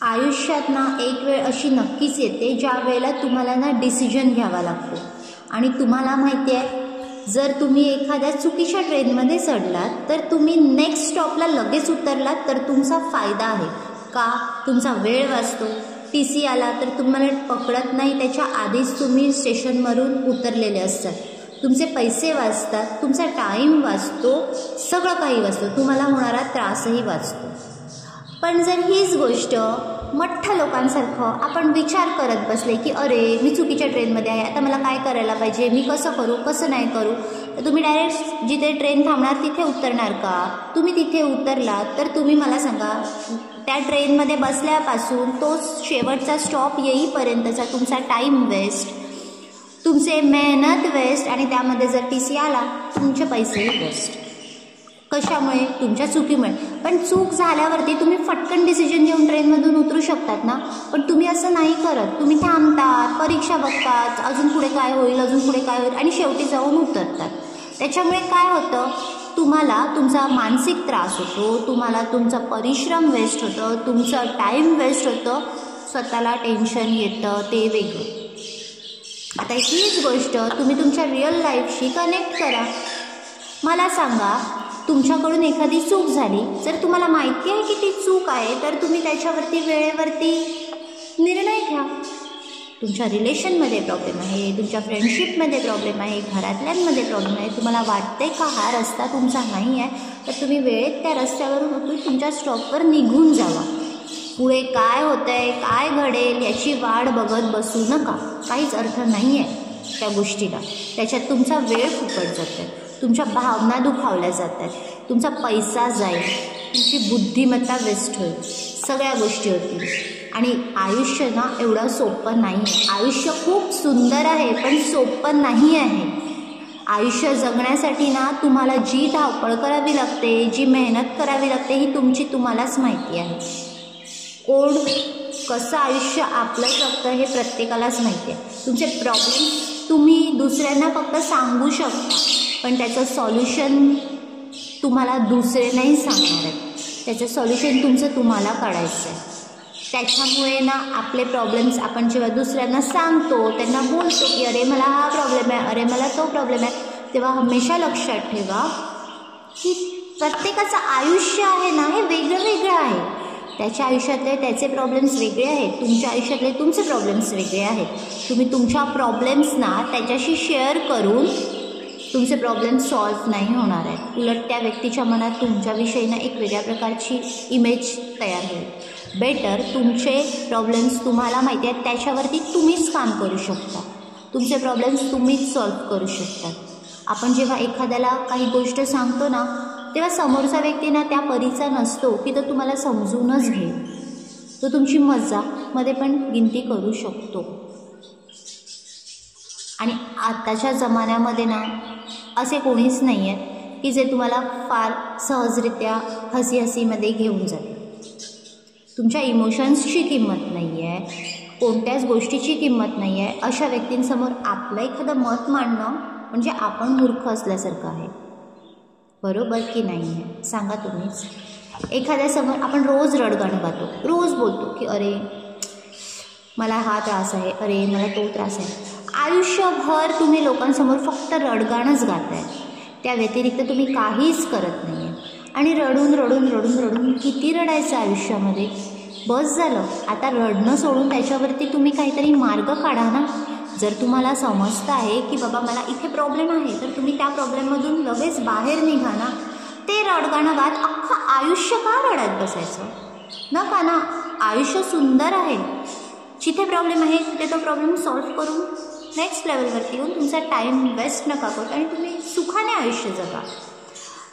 आयुष्यात ना एक वेळ अशी नक्कीच येते ज्या वेळेला तुम्हाला ना डिसिजन घ्यावा लागतो आणि तुम्हाला माहिती आहे जर तुम्ही एखाद्या चुकीच्या ट्रेनमध्ये चढलात तर तुम्ही नेक्स्ट स्टॉपला लगेच उतरलात तर तुमचा फायदा आहे का तुमचा वेळ वाचतो TC आला तर तुम्हाला पकडत नाही त्याच्या आधीच तुम्ही स्टेशनवरून उतरलेले असतात तुमचे पैसे वाचतात तुमचा टाईम वाचतो सगळं काही वाचतो तुम्हाला होणारा त्रासही वाचतो पण जर हीच गोष्ट मोठ्या लोकांसारखं आपण विचार करत बसले की अरे मी चुकीच्या ट्रेनमध्ये आहे आता मला काय करायला पाहिजे मी कसं करू कसं नाही करू तर तुम्ही डायरेक्ट जिथे ट्रेन थांबणार तिथे उतरणार का तुम्ही तिथे उतरलात तर तुम्ही मला सांगा त्या ट्रेनमध्ये बसल्यापासून तो शेवटचा स्टॉप येईपर्यंतचा तुमचा टाईम वेस्ट तुमचे मेहनत वेस्ट आणि त्यामध्ये जर TC आला तुमचे पैसेही वेस्ट कशामुळे तुमच्या चुकीमुळे पण चूक झाल्यावरती तुम्ही फटकन डिसिजन घेऊन ट्रेनमधून उतरू शकतात ना पण तुम्ही असं नाही करत तुम्ही थांबतात परीक्षा बघतात अजून पुढे काय होईल अजून पुढे काय होईल आणि शेवटी जाऊन उतरतात त्याच्यामुळे काय होतं तुम्हाला तुमचा मानसिक त्रास होतो तुम्हाला तुमचा परिश्रम वेस्ट होतं तुमचं टाईम वेस्ट होतं स्वतःला टेन्शन येतं ते वेगळं आता हीच गोष्ट तुम्ही तुमच्या रिअल लाईफशी कनेक्ट करा मला सांगा तुमच्याकडून एखादी चूक झाली जर तुम्हाला माहिती आहे की ती चूक आहे तर तुम्ही त्याच्यावरती वेळेवरती निर्णय घ्या तुमच्या रिलेशनमध्ये प्रॉब्लेम आहे तुमच्या फ्रेंडशिपमध्ये प्रॉब्लेम आहे घरातल्यांमध्ये प्रॉब्लेम आहे तुम्हाला वाटते का हा रस्ता तुमचा नाही आहे तर तुम्ही वेळेत त्या रस्त्यावरून उतरून तुमच्या स्टॉपवर निघून जावा पुढे काय होतं आहे काय घडेल याची वाट बघत बसू नका काहीच अर्थ नाही आहे त्या गोष्टीला त्याच्यात तुमचा वेळ फुकट जातो आहे तुमच्या भावना दुखावल्या जातात तुमचा पैसा जाईल तुमची बुद्धिमत्ता वेस्ट होईल सगळ्या गोष्टी होतील आणि आयुष्य ना एवढं सोपं नाही आहे आयुष्य खूप सुंदर आहे पण सोपं नाही आहे आयुष्य जगण्यासाठी ना तुम्हाला जी धावपळ करावी लागते जी मेहनत करावी लागते ही तुम्हालाच माहिती आहे कोण कसं आयुष्य आपलं जगतं हे प्रत्येकालाच माहिती आहे तुमचे प्रॉब्लेम तुम्ही दुसऱ्यांना फक्त सांगू शकता पण त्याचं सॉल्युशन तुम्हाला दुसरे नाही सांगणार आहेत त्याचं सॉल्युशन तुमचं तुम्हाला काढायचं आहे त्याच्यामुळे ना आपले प्रॉब्लेम्स आपण जेव्हा दुसऱ्यांना सांगतो त्यांना बोलतो की अरे मला हा प्रॉब्लेम आहे अरे मला तो प्रॉब्लेम आहे तेव्हा हमेशा लक्षात ठेवा की प्रत्येकाचं आयुष्य आहे ना हे वेगळं वेगळं आहे त्याच्या आयुष्यातले त्याचे प्रॉब्लेम्स वेगळे आहेत तुमच्या आयुष्यातले तुमचे प्रॉब्लेम्स वेगळे आहेत तुम्ही तुमच्या प्रॉब्लेम्सना त्याच्याशी शेअर करून तुमचे प्रॉब्लेम सॉल्व्ह नाही होणार आहे उलट त्या व्यक्तीच्या मनात तुमच्याविषयीनं एक वेगळ्या प्रकारची इमेज तयार होईल बेटर तुमचे प्रॉब्लेम्स तुम्हाला माहिती आहेत त्याच्यावरती तुम्हीच काम करू शकता तुमचे प्रॉब्लेम्स तुम्हीच सॉल्व्ह करू शकता आपण जेव्हा एखाद्याला काही गोष्ट सांगतो ना तेव्हा समोरचा व्यक्ती ना त्या परीचा नसतो की तो तुम्हाला समजूनच घेईल तो तुमची मजाकमध्ये पण गिनती करू शकतो आणि आताच्या जमान्यामध्ये ना असे कोणीच नाही आहे की जे तुम्हाला फार सहजरित्या हसीमध्ये घेऊन जाते तुमच्या इमोशन्सची किंमत नाही आहे कोणत्याच गोष्टीची किंमत नाही आहे अशा व्यक्तींसमोर आपलं एखादं मत मांडणं म्हणजे आपण मूर्ख असल्यासारखं आहे बरोबर की नाही आहे सांगा तुम्हीच एखाद्यासमोर आपण रोज रडगाणं गातो रोज बोलतो की अरे मला हा त्रास आहे अरे मला तो त्रास आहे आयुष्यभर तुम्ही लोकांसमोर फक्त रडगाणंच गाताय त्या व्यतिरिक्त तुम्ही काहीच करत नाही आहे आणि रडून रडून रडून रडून किती रडायचं आयुष्यामध्ये बस झालं आता रडणं सोडून त्याच्यावरती तुम्ही काहीतरी मार्ग काढा ना जर तुम्हाला समजतं आहे की बाबा मला इथे प्रॉब्लेम आहे तर तुम्ही त्या प्रॉब्लेममधून लगेच बाहेर निघा ना ते रडगाणं गात अख्खं आयुष्य का रडत बसायचं नका ना आयुष्य सुंदर आहे जिथे प्रॉब्लेम आहे तिथे तो प्रॉब्लेम सॉल्व्ह करून नेक्स्ट लेवलवरती येऊन तुमचा टाईम वेस्ट नका करू आणि तुम्ही सुखाने आयुष्य जगा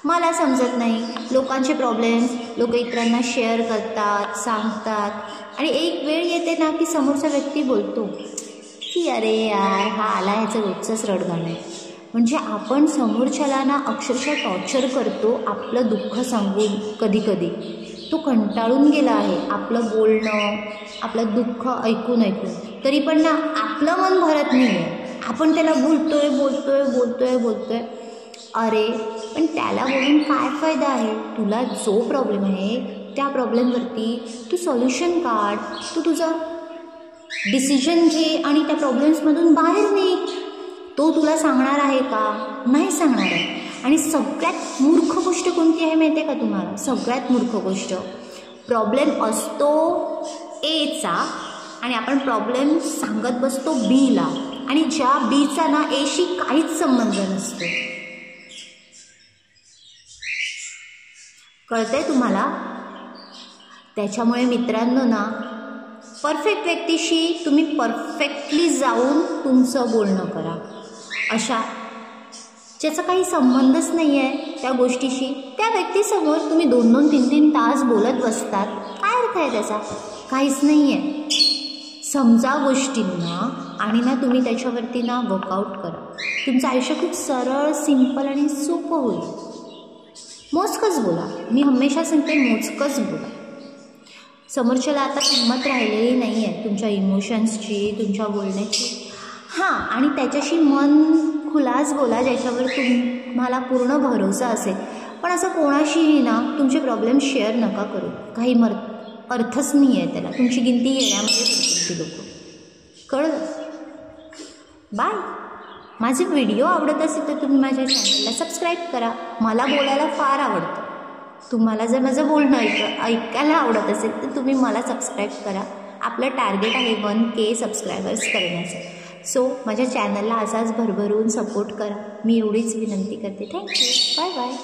मला समजत नाही लोकांचे प्रॉब्लेम्स लोक इतरांना शेअर करतात सांगतात आणि एक वेळ येते ना की समोरचा व्यक्ती बोलतो की अरे यार हा आला ह्याचं रोजचंच रडगाणं आहे म्हणजे आपण समोरच्याला ना अक्षरशः टॉर्चर करतो आपलं दुःख सांगून कधी कधी तो कंटाळून गेला आहे आपलं बोलणं आपलं दुःख ऐकून तरी पण ना आपलं मन भरत नाही आहे आपण त्याला बोलतोय अरे पण त्याला बोलून काय फायदा आहे तुला जो प्रॉब्लेम आहे त्या प्रॉब्लेमवरती तू सॉल्युशन काढ, तू तुझा डिसिजन घे आणि त्या प्रॉब्लेम्समधून बाहेर निघ. तो तुला सांगणार आहे का? नाही सांगणार आहे. आणि सगळ्यात मूर्ख गोष्ट कोणती आहे माहिती आहे का तुम्हाला? सगळ्यात मूर्ख गोष्ट, प्रॉब्लेम असतो एचा आणि आपण प्रॉब्लेम सांगत बसतो बीला, आणि ज्या बीचा ना एशी काहीच संबंध नसतो. कळतंय तुम्हाला? त्याच्यामुळे मित्रांनो ना, परफेक्ट व्यक्तीशी तुम्ही परफेक्टली जाऊन तुमचं बोलणं करा. अशा ज्याचा काही संबंधच नाही आहे त्या गोष्टीशी, त्या व्यक्तीसमोर तुम्ही 2-2, 3-3 तास बोलत बसतात. काय अर्थ आहे त्याचा? काहीच नाही आहे. समजा गोष्टींना आणि ना तुम्ही त्याच्यावरती ना वर्कआउट करा. तुमचं आयुष्य खूप सरळ, सिंपल आणि सोपं होईल. मोजकंच बोला. मी हमेशा सांगते मोजकंच बोला. समोरच्याला आता किंमत राहिलेली नाही आहे तुमच्या इमोशन्सची, तुमच्या बोलण्याची. हां, आणि त्याच्याशी मन खुलास बोला ज्याच्यावर तुम्हाला पूर्ण भरोसा असेल. पण असं कोणाशीही ना तुमचे प्रॉब्लेम शेअर नका करू. काही अर्थच नाही आहे त्याला. तुमची गिनती येण्यामध्ये ती लोक. कळलं? बाय. माझे व्हिडिओ आवडत असेल तर तुम्ही माझ्या चॅनलला सबस्क्राईब करा. मला बोलायला फार आवडतं. तुम्हाला जर माझं बोलणं ऐकायला आवडत असेल तर तुम्ही मला सबस्क्राईब करा. आपलं टार्गेट आहे 1K सबस्क्रायबर्स करण्याचं. सो माझ्या चॅनलला असाच भरभरून सपोर्ट करा. मी एवढीच विनंती करते. थँक्यू. Bye bye.